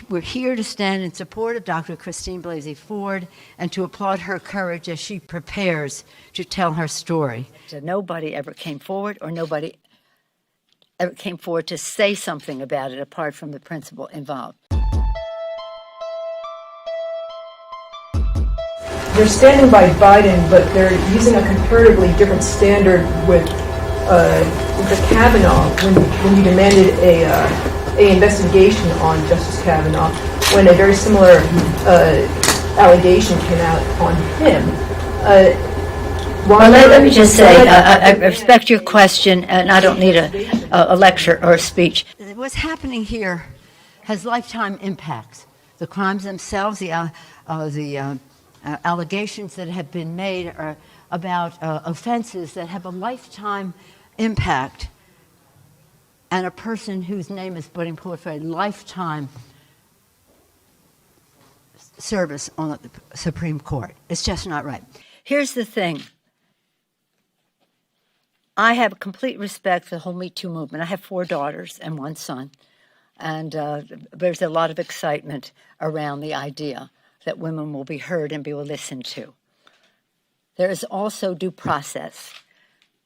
We're here to stand in support of Dr. Christine Blasey Ford and to applaud her courage as she prepares to tell her story. Nobody ever came forward, or nobody ever came forward to say something about it apart from the principal involved. They're standing by Biden, but they're using a comparatively different standard with Kavanaugh when you demanded a investigation on Justice Kavanaugh, when a very similar allegation came out on him. Well, let me just say, I respect your question, and I don't need a lecture or a speech. What's happening here has lifetime impacts. The crimes themselves, the allegations that have been made are about offenses that have a lifetime impact, and a person whose name is putting forward for a lifetime service on the Supreme Court. It's just not right. Here's the thing. I have complete respect for the whole Me Too movement. I have 4 daughters and 1 son, and there's a lot of excitement around the idea that women will be heard and be listened to. There is also due process,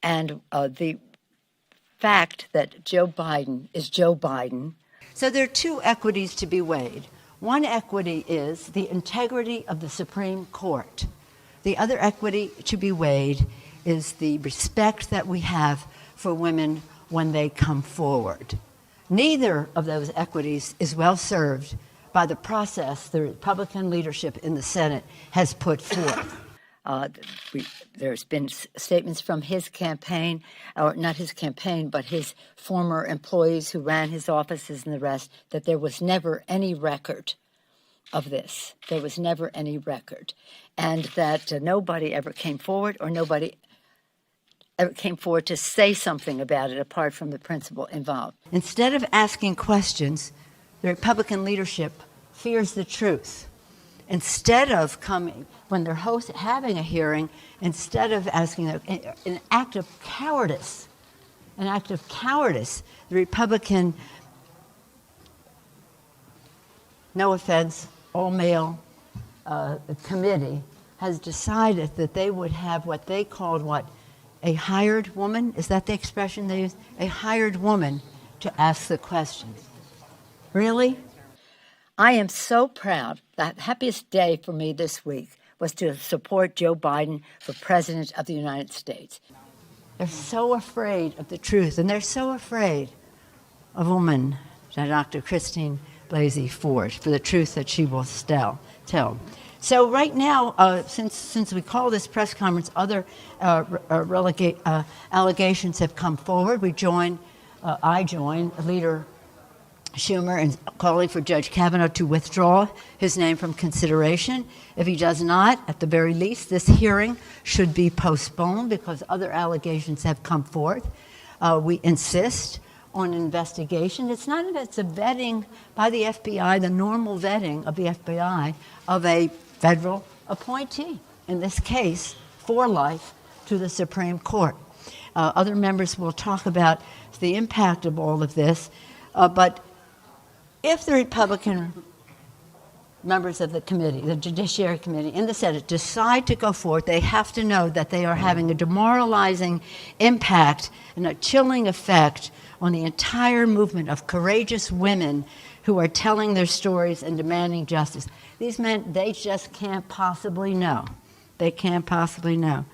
and the fact that Joe Biden is Joe Biden. So there are 2 equities to be weighed. One equity is the integrity of the Supreme Court. The other equity to be weighed is the respect that we have for women when they come forward. Neither of those equities is well served by the process the Republican leadership in the Senate has put forth. There's been statements from his campaign, or not his campaign, but his former employees who ran his offices and the rest, that there was never any record of this. There was never any record. And that nobody ever came forward, or nobody ever came forward to say something about it apart from the principal involved. Instead of asking questions, the Republican leadership fears the truth. Instead of coming, when they're having a hearing, instead of asking an act of cowardice, the Republican, no offense, all-male committee has decided that they would have what they called a hired woman? Is that the expression they used? A hired woman to ask the questions. Really? I am so proud. The happiest day for me this week was to support Joe Biden for President of the United States. They're so afraid of the truth, and they're so afraid of a woman, Dr. Christine Blasey Ford, for the truth that she will tell. So right now, since we call this press conference, other allegations have come forward. I join Leader Schumer in calling for Judge Kavanaugh to withdraw his name from consideration. If he does not, at the very least, this hearing should be postponed because other allegations have come forth. We insist on an investigation. It's a vetting by the FBI, the normal vetting of the FBI of a federal appointee, in this case, for life, to the Supreme Court. Other members will talk about the impact of all of this, but if the Republican members of the committee, the Judiciary Committee in the Senate, decide to go forward, they have to know that they are having a demoralizing impact and a chilling effect on the entire movement of courageous women who are telling their stories and demanding justice. These men, they just can't possibly know. They can't possibly know.